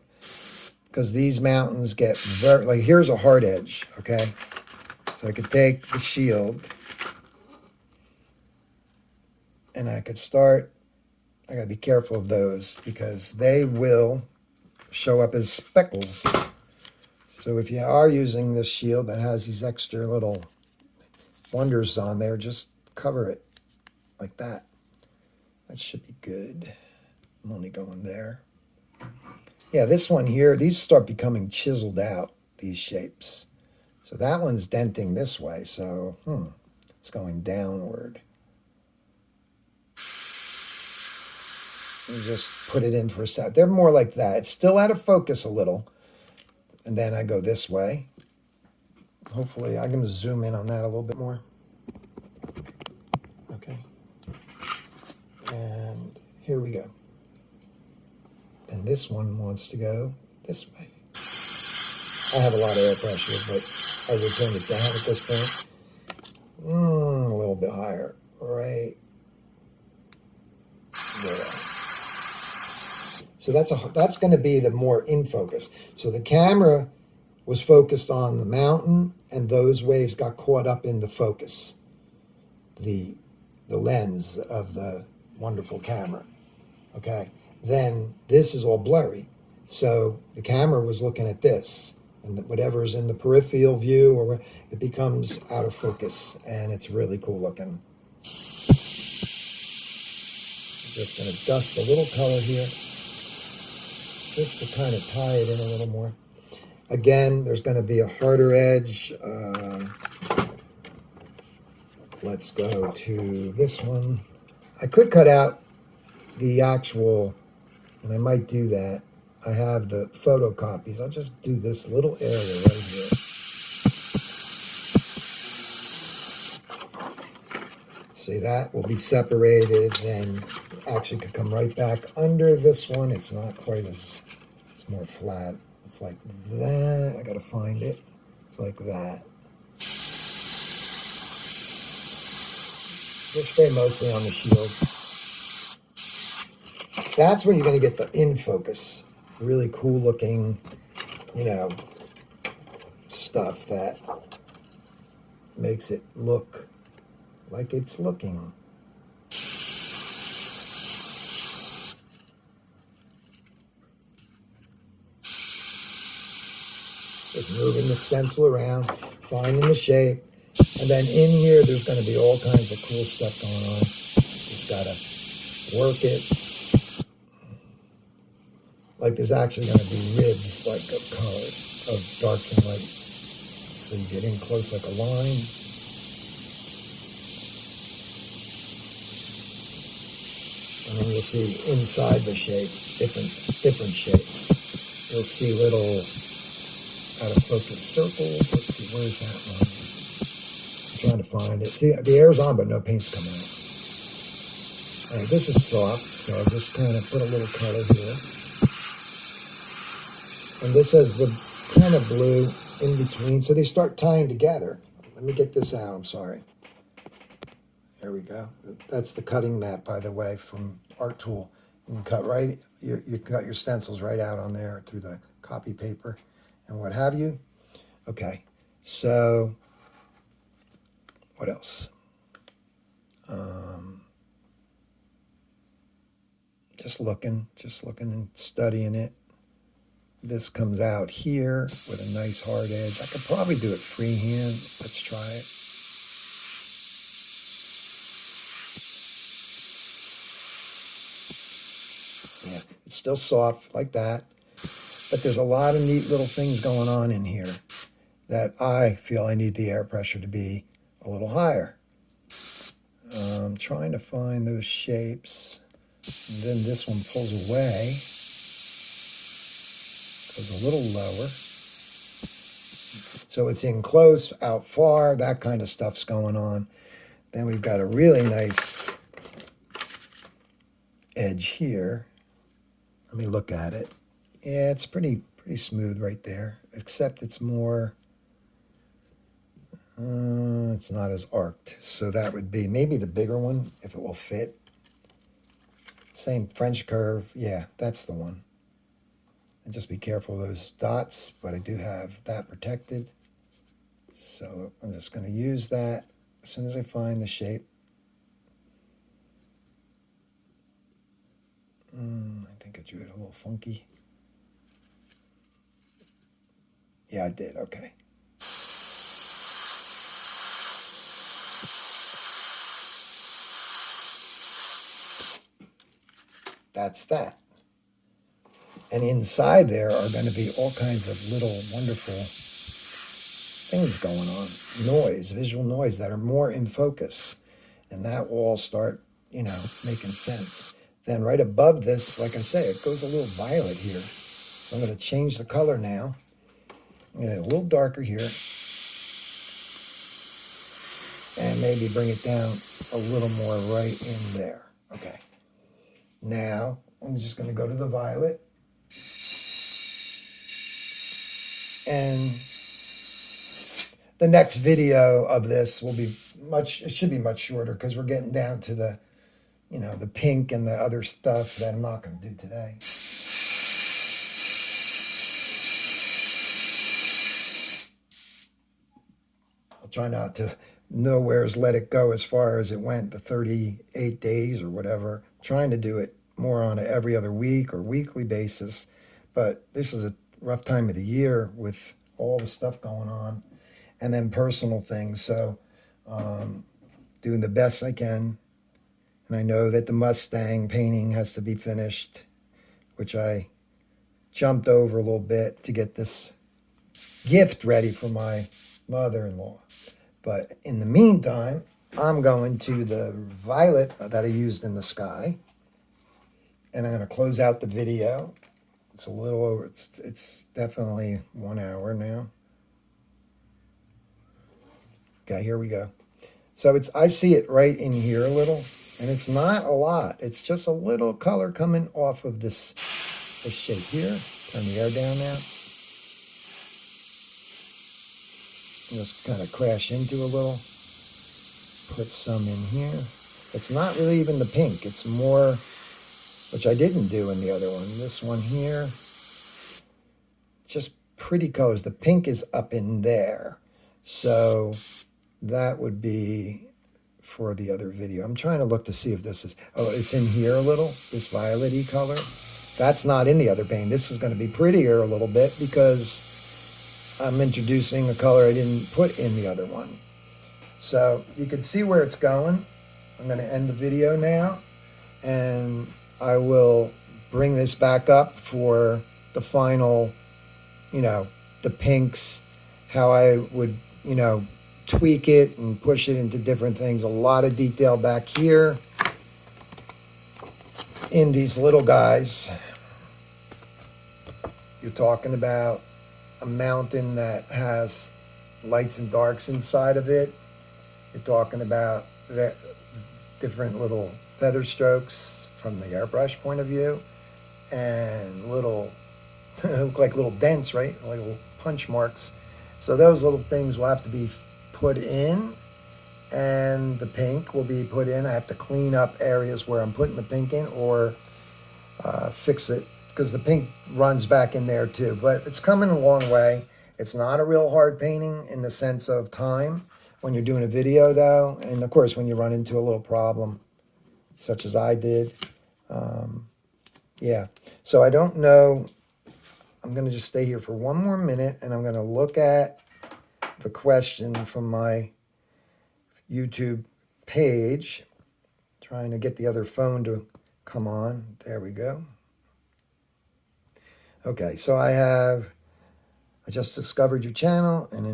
because these mountains get very, like here's a hard edge, okay? So I could take the shield and I could start, I gotta be careful of those because they will show up as speckles. So if you are using this shield that has these extra little wonders on there, just cover it like that. That should be good. I'm only going there. Yeah, this one here, these start becoming chiseled out, these shapes. So that one's denting this way, so it's going downward. And just put it in for a sec. They're more like that. It's still out of focus a little. And then I go this way. Hopefully, I'm going to zoom in on that a little bit more. Okay. And here we go. And this one wants to go this way. I have a lot of air pressure, but I will turn it down at this point. A little bit higher. Right there. So that's going to be the more in focus. So the camera was focused on the mountain, and those waves got caught up in the focus, the lens of the wonderful camera. Okay, then this is all blurry. So the camera was looking at this, and whatever's in the peripheral view, or it becomes out of focus, and it's really cool looking. I'm just going to dust a little color here, just to kind of tie it in a little more. Again, there's going to be a harder edge. Let's go to this one. I could cut out the actual, and I might do that. I have the photocopies. I'll just do this little area right here. See, that will be separated, and actually could come right back under this one. It's not quite as, it's more flat. It's like that. I gotta find it. It's like that. Just stay mostly on the shield. That's where you're gonna get the in focus. Really cool looking, stuff that makes it look like it's looking. Just moving the stencil around, finding the shape, and then in here there's going to be all kinds of cool stuff going on. Just gotta work it. Like there's actually going to be ribs like of color, of darks and lights. So you get in close like a line. And then you'll see inside the shape, different shapes. You'll see little out of focus circles. Let's see, where's that one? I'm trying to find it. See, the air's on, but no paint's coming out. All right, this is soft, so I'll just kind of put a little color here. And this has the kind of blue in between, so they start tying together. Let me get this out, I'm sorry. There we go. That's the cutting mat, by the way, from Art Tool. You can cut right, you cut your stencils right out on there through the copy paper and what have you. Okay, so what else? Just looking and studying it. This comes out here with a nice hard edge. I could probably do it freehand. Let's try it. Yeah, it's still soft like that. But there's a lot of neat little things going on in here that I feel I need the air pressure to be a little higher. I'm trying to find those shapes. And then this one pulls away. Goes a little lower. So it's in close, out far, that kind of stuff's going on. Then we've got a really nice edge here. Let me look at it. Yeah, it's pretty smooth right there, except it's more, it's not as arced. So that would be maybe the bigger one, if it will fit. Same French curve. Yeah, that's the one. And just be careful of those dots, but I do have that protected. So I'm just going to use that as soon as I find the shape. I think I drew it a little funky. Yeah, I did. Okay. That's that. And inside there are going to be all kinds of little wonderful things going on. Noise, visual noise that are more in focus. And that will all start, you know, making sense. Then right above this, like I say, it goes a little violet here. So I'm going to change the color now. I'm going to get a little darker here. And maybe bring it down a little more right in there. Okay. Now, I'm just going to go to the violet. And the next video of this will be it should be much shorter because we're getting down to the, you know, the pink and the other stuff that I'm not going to do today. I'll try not to nowhere's let it go as far as it went, the 38 days or whatever. I'm trying to do it more on an every other week or weekly basis. But this is a rough time of the year with all the stuff going on. And then personal things. So doing the best I can. And I know that the Mustang painting has to be finished, which I jumped over a little bit to get this gift ready for my mother-in-law. But in the meantime, I'm going to the violet that I used in the sky. And I'm going to close out the video. It's a little over, it's definitely 1 hour now. Okay, here we go. So I see it right in here a little, and it's not a lot. It's just a little color coming off of this shape here. Turn the air down now. Just kind of crash into a little. Put some in here. It's not really even the pink. It's more, which I didn't do in the other one. This one here, just pretty colors. The pink is up in there. So that would be for the other video. I'm trying to look to see if this is, oh, it's in here a little, this violet-y color. That's not in the other paint. This is going to be prettier a little bit because I'm introducing a color I didn't put in the other one. So you can see where it's going. I'm going to end the video now, and I will bring this back up for the final, you know, the pinks, how I would, you know, tweak it and push it into different things. A lot of detail back here in these little guys. You're talking about a mountain that has lights and darks inside of it. You're talking about different little feather strokes from the airbrush point of view, and little look like little dents, right? Like little punch marks. So those little things will have to be put in, and the pink will be put in. I have to clean up areas where I'm putting the pink in, or fix it, because the pink runs back in there too. But it's coming a long way. It's not a real hard painting in the sense of time when you're doing a video though. And of course, when you run into a little problem, such as I did. Yeah, so I don't know. I'm going to just stay here for one more minute, and I'm going to look at the question from my YouTube page, trying to get the other phone to come on. There we go. Okay, so I just discovered your channel and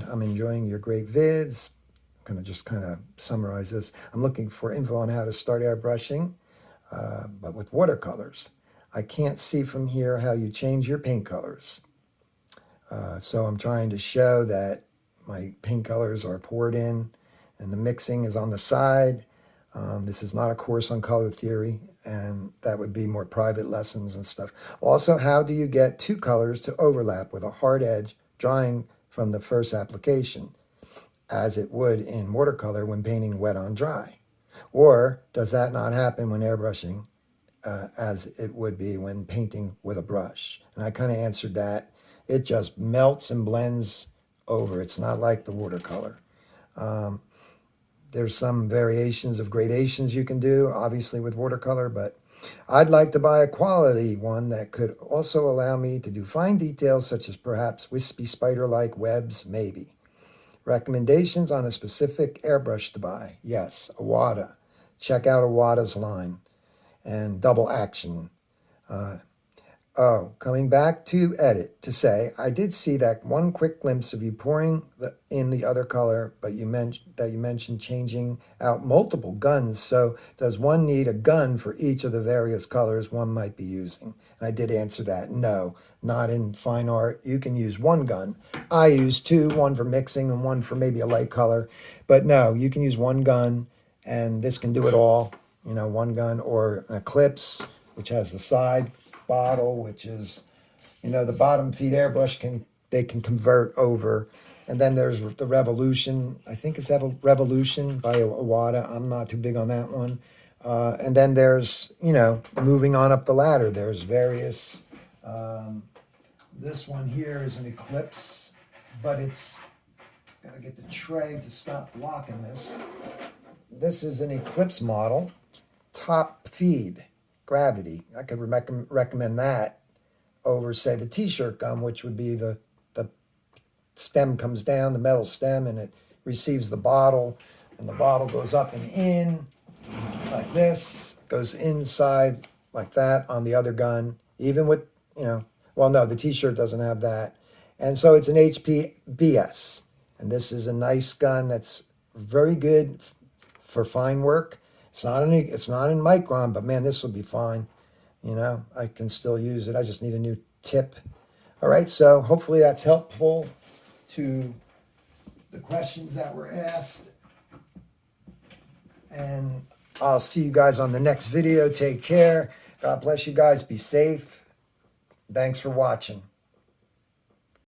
I'm enjoying your great vids. I'm going to just kind of summarize this. I'm looking for info on how to start airbrushing, but with watercolors. I can't see from here how you change your paint colors. So I'm trying to show that my paint colors are poured in and the mixing is on the side. This is not a course on color theory, and that would be more private lessons and stuff. Also, how do you get two colors to overlap with a hard edge drying from the first application, as it would in watercolor when painting wet on dry? Or does that not happen when airbrushing, as it would be when painting with a brush? And I kind of answered that. It just melts and blends over. It's not like the watercolor. There's some variations of gradations you can do, obviously, with watercolor, but I'd like to buy a quality one that could also allow me to do fine details such as perhaps wispy spider-like webs, maybe. Recommendations on a specific airbrush to buy? Yes, Awada. Check out Awada's line. And Double Action. Coming back to edit to say, I did see that one quick glimpse of you pouring in the other color, but you mentioned changing out multiple guns. So does one need a gun for each of the various colors one might be using? And I did answer that. No, not in fine art. You can use one gun. I use two, one for mixing and one for maybe a light color. But no, you can use one gun, and this can do it all. You know, one gun, or an Eclipse, which has the side bottle, which is, you know, the bottom feed airbrush can convert over. And then there's the Revolution. I think it's Revolution by Awada. I'm not too big on that one. And then there's, you know, moving on up the ladder, there's various. This one here is an Eclipse, but it's gotta get the tray to stop blocking this. This is an Eclipse model, top feed. Gravity. I could recommend that over, say, the t-shirt gun, which would be the stem comes down, the metal stem, and it receives the bottle, and the bottle goes up and in like this, goes inside like that on the other gun, even with, you know, well, no, the t-shirt doesn't have that. And so it's an HP BS, and this is a nice gun that's very good for fine work. It's not in micron, but man, this will be fine. You know, I can still use it. I just need a new tip. All right, so hopefully that's helpful to the questions that were asked. And I'll see you guys on the next video. Take care. God bless you guys. Be safe. Thanks for watching.